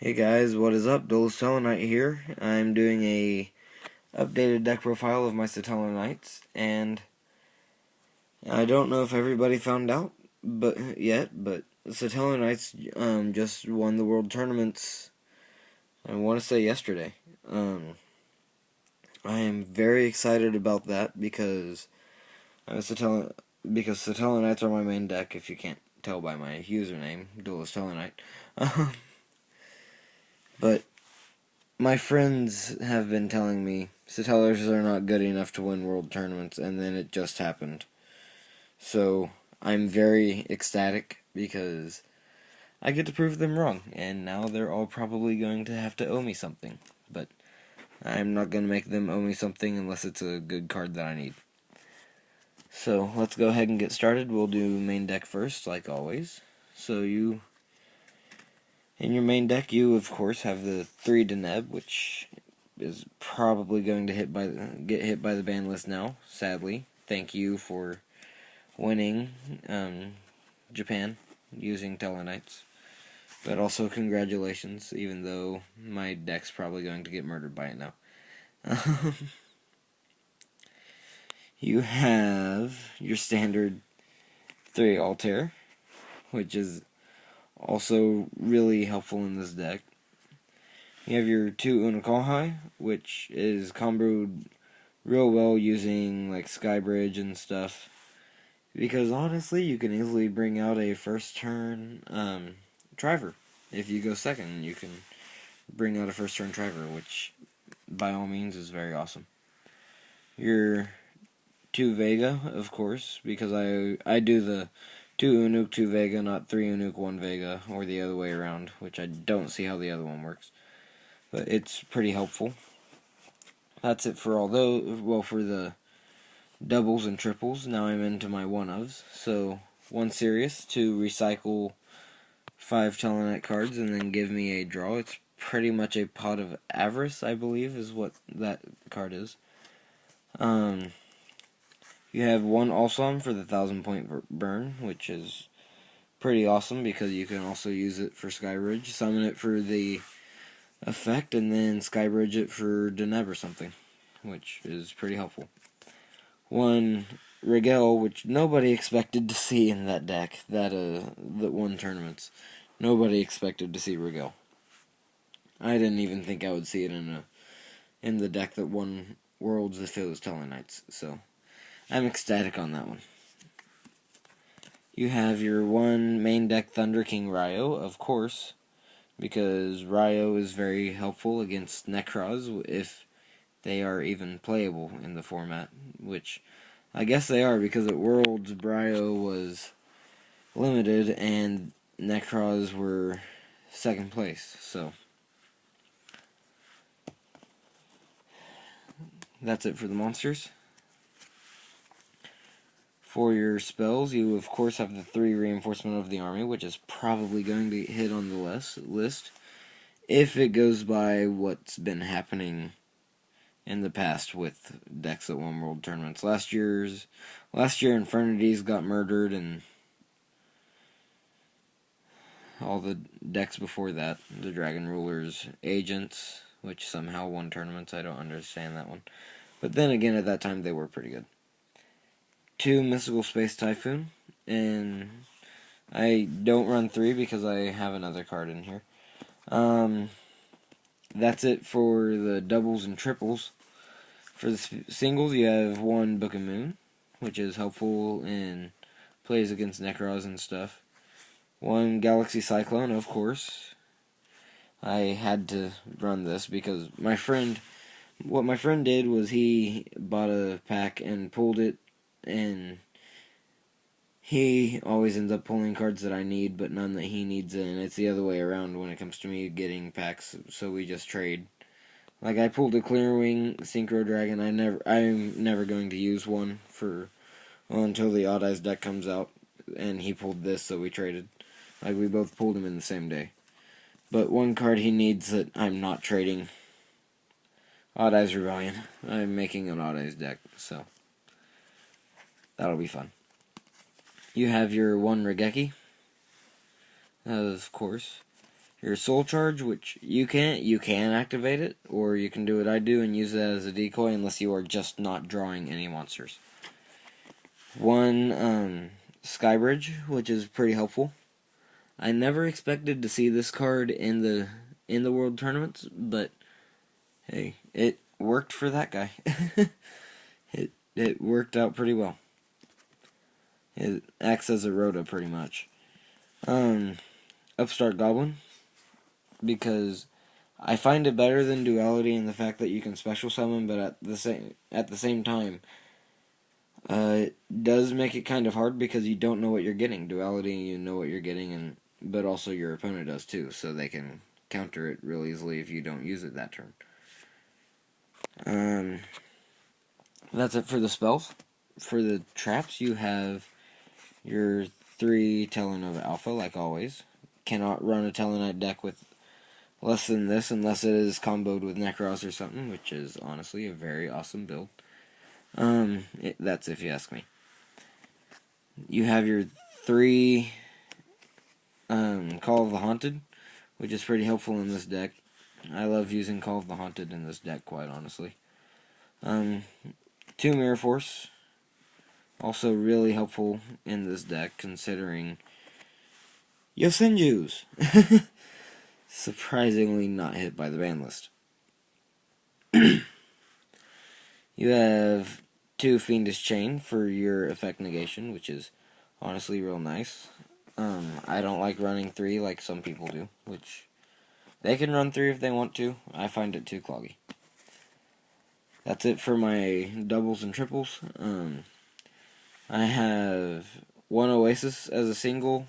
Hey guys, what is up? Tellarknight here. I'm doing a updated deck profile of my Satellarknights, and I don't know if everybody found out but Satellarknights just won the world tournaments. I want to say yesterday. I am very excited about that because Satellarknights are my main deck. If you can't tell by my username, Tellarknight. But my friends have been telling me Satellars are not good enough to win world tournaments, and then it just happened. So I'm very ecstatic because I get to prove them wrong, and now they're all probably going to have to owe me something. But I'm not going to make them owe me something unless it's a good card that I need. So let's go ahead and get started. We'll do main deck first, like always. In your main deck, you of course have the 3 Deneb, which is probably going to get hit by the ban list now, sadly. Thank you for winning Japan using Tellarknights. But also congratulations, even though my deck's probably going to get murdered by it now. You have your standard 3 Altair, which is also really helpful in this deck. You have your 2 Unokalhai, which is comboed real well using like Skybridge and stuff. Because honestly, you can easily bring out a first turn Triver. If you go second, you can bring out a first turn Triver, which by all means is very awesome. Your 2 Vega, of course, because I do the 2 Unuk, 2 Vega, not 3 Unuk, 1 Vega, or the other way around, which I don't see how the other one works. But it's pretty helpful. That's it for all those. Well, for the doubles and triples, now I'm into my one-ofs. So, 1 Sirius to recycle 5 Tellarknight cards and then give me a draw. It's pretty much a Pot of Avarice, I believe, is what that card is. You have 1 Alsam for the 1,000-point burn, which is pretty awesome because you can also use it for Skybridge, summon it for the effect, and then Skybridge it for Deneb or something, which is pretty helpful. 1 Rigel, which nobody expected to see in that deck that won tournaments. Nobody expected to see Rigel. I didn't even think I would see it in the deck that won Worlds if it was Tellarknights. So I'm ecstatic on that one. You have your 1 main deck Thunder King Ryo, of course, because Ryo is very helpful against Necros if they are even playable in the format, which I guess they are, because at Worlds, Ryo was limited and Necros were second place, so that's it for the monsters. For your spells, you of course have the 3 Reinforcement of the Army, which is probably going to hit on the list if it goes by what's been happening in the past with decks that won world tournaments. Last year Infernities got murdered, and all the decks before that, the Dragon Rulers, Agents, which somehow won tournaments. I don't understand that one. But then again, at that time they were pretty good. 2 Mystical Space Typhoon, and I don't run 3 because I have another card in here. That's it for the doubles and triples. For the singles, you have 1 Book of Moon, which is helpful in plays against Necros and stuff. 1 Galaxy Cyclone, of course. I had to run this because what my friend did was he bought a pack and pulled it, and he always ends up pulling cards that I need but none that he needs, and it's the other way around when it comes to me getting packs, so we just trade. Like, I pulled a Clearwing Synchro Dragon. I'm never going to use one until the Odd Eyes deck comes out, and he pulled this, so we traded. Like, we both pulled him in the same day. But 1 card he needs that I'm not trading, Odd Eyes Rebellion. I'm making an Odd Eyes deck, so that'll be fun. You have your 1 Regeki, of course. your Soul Charge, which you can activate it, or you can do what I do and use that as a decoy unless you are just not drawing any monsters. One Sky Bridge, which is pretty helpful. I never expected to see this card in the World Tournaments, but hey, it worked for that guy. it worked out pretty well. It acts as a Rhoda pretty much. Upstart Goblin, because I find it better than Duality in the fact that you can special summon, but at the same time, it does make it kind of hard because you don't know what you're getting. Duality, you know what you're getting, but also your opponent does too, so they can counter it real easily if you don't use it that turn. That's it for the spells. For the traps, you have your 3 Tellarknight Alpha, like always. Cannot run a Satellarknight deck with less than this unless it is comboed with Necros or something, which is honestly a very awesome build. That's if you ask me. You have your 3 Call of the Haunted, which is pretty helpful in this deck. I love using Call of the Haunted in this deck, quite honestly. 2 Mirror Force, also really helpful in this deck, considering Yosenju's surprisingly not hit by the ban list. You have 2 Fiendish Chain for your effect negation, which is honestly real nice. I don't like running 3 like some people do, which they can run 3 if they want to. I find it too cloggy. That's it for my doubles and triples. I have 1 Oasis as a single.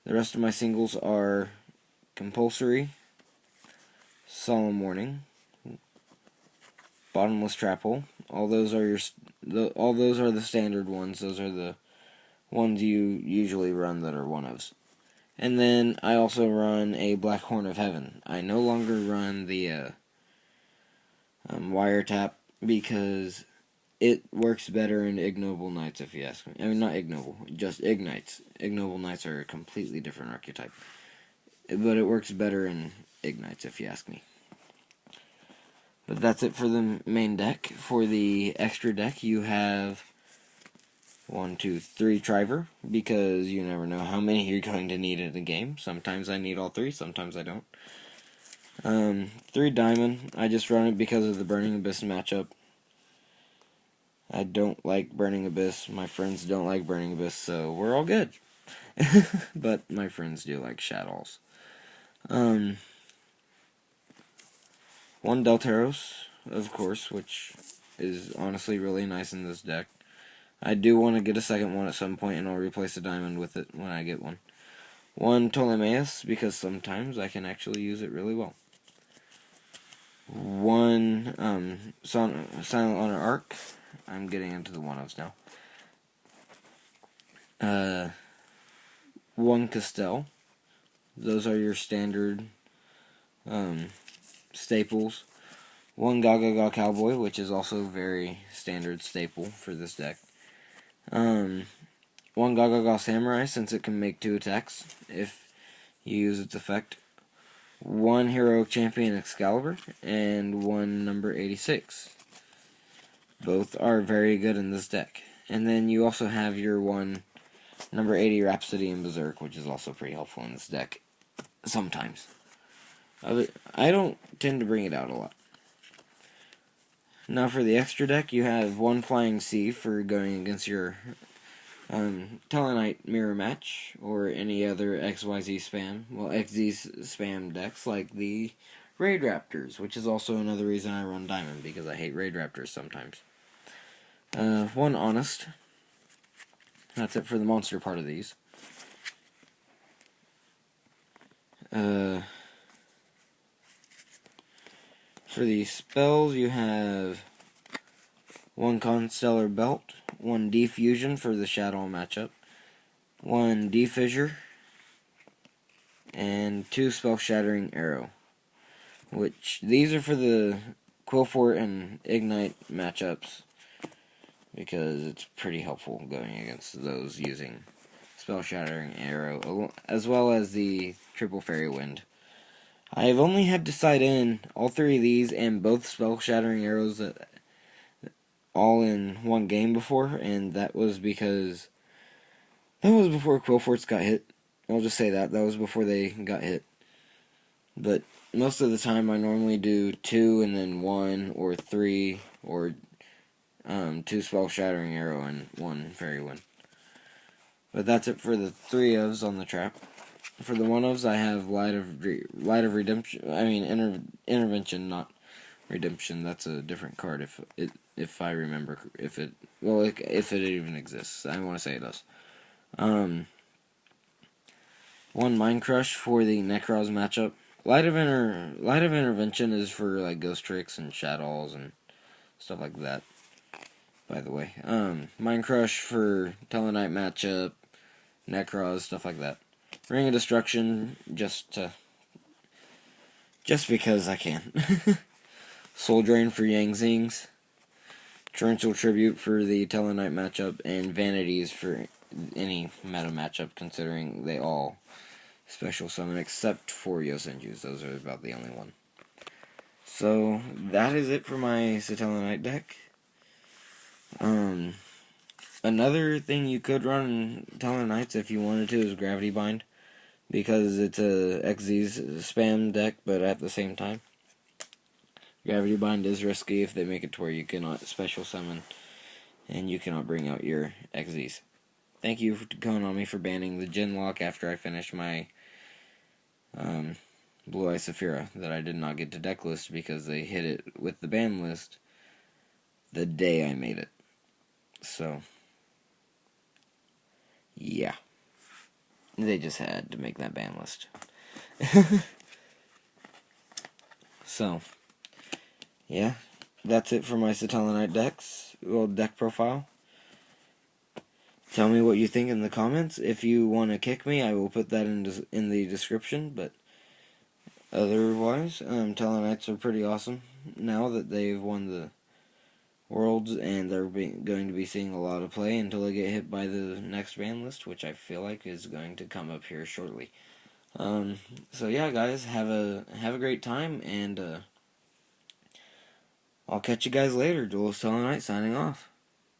The rest of my singles are Compulsory, Solemn Warning, Bottomless Trap Hole. All those are the standard ones. Those are the ones you usually run that are one-ofs. And then I also run a Black Horn of Heaven. I no longer run the Wiretap because it works better in Ignoble Knights, if you ask me. I mean, not Ignoble, just Ignites. Ignoble Knights are a completely different archetype. But it works better in Ignites, if you ask me. But that's it for the main deck. For the extra deck, you have 1, 2, 3 Triver, because you never know how many you're going to need in a game. Sometimes I need all 3, sometimes I don't. 3 Diamond. I just run it because of the Burning Abyss matchup. I don't like Burning Abyss. My friends don't like Burning Abyss, so we're all good. But my friends do like Shadows. 1 Delteros, of course, which is honestly really nice in this deck. I do want to get a second one at some point, and I'll replace a diamond with it when I get one. 1 Ptolemaeus, because sometimes I can actually use it really well. 1 Silent Honor Arc. I'm getting into the one-ofs now. 1 Castell. Those are your standard staples. 1 Gaga Cowboy, which is also very standard staple for this deck. 1 Gaga Samurai, since it can make 2 attacks if you use its effect. 1 Heroic Champion Excalibur, and 1 number 86. Both are very good in this deck. And then you also have your 1 number 80 Rhapsody and Berserk, which is also pretty helpful in this deck. Sometimes. I don't tend to bring it out a lot. Now for the extra deck, you have 1 Flying Sea for going against your Tellarknight Mirror Match, or any other XYZ spam, XZ spam decks like the Raid Raptors, which is also another reason I run Diamond, because I hate Raid Raptors sometimes. 1 Honest. That's it for the monster part of these. For the spells, you have 1 Constellar Belt, 1 Defusion for the Shadow matchup, 1 Defissure, and 2 Spell Shattering Arrow. Which, these are for the Quillfort and Ignite matchups, because it's pretty helpful going against those using Spell Shattering Arrow, as well as the Triple Fairy Wind. I have only had to side in all 3 of these and both Spell Shattering Arrows all in one game before, and that was because that was before Quillforts got hit. I'll just say that was before they got hit. But most of the time I normally do 2 and then 1 or 3 or 2 Spell Shattering Arrow and 1 Fairy Wind. But that's it for the 3 ofs on the trap. For the 1 ofs, I have Light of Redemption. I mean Intervention, not Redemption. That's a different card. If I remember, if it even exists. I want to say it does. 1 Mind Crush for the Necros matchup. Light of Intervention is for like Ghost Tricks and Shadows and stuff like that. By the way, Mind Crush for Tellarknight matchup, Necros, stuff like that. Ring of Destruction, just because I can. Soul Drain for Yang Zings, Torrential Tribute for the Tellarknight matchup, and Vanities for any meta matchup, considering they all special summon except for Yosenju's. Those are about the only one. So that is it for my Satellarknight deck. Another thing you could run in Tellarknights if you wanted to is Gravity Bind, because it's a XZ's spam deck, but at the same time, Gravity Bind is risky if they make it to where you cannot special summon and you cannot bring out your XZs. Thank you for Konami for banning the Gin Lock after I finished my Blue Eye Saphira that I did not get to deck list because they hit it with the ban list the day I made it. So, yeah. They just had to make that ban list. So, yeah. That's it for my Satellarknight decks. Well, deck profile. Tell me what you think in the comments. If you want to kick me, I will put that in the description. But otherwise, Tellarknights are pretty awesome now that they've won the Worlds, and they're going to be seeing a lot of play until they get hit by the next ban list, which I feel like is going to come up here shortly. So yeah, guys, have a great time, and I'll catch you guys later. Duelist Tellarknight signing off.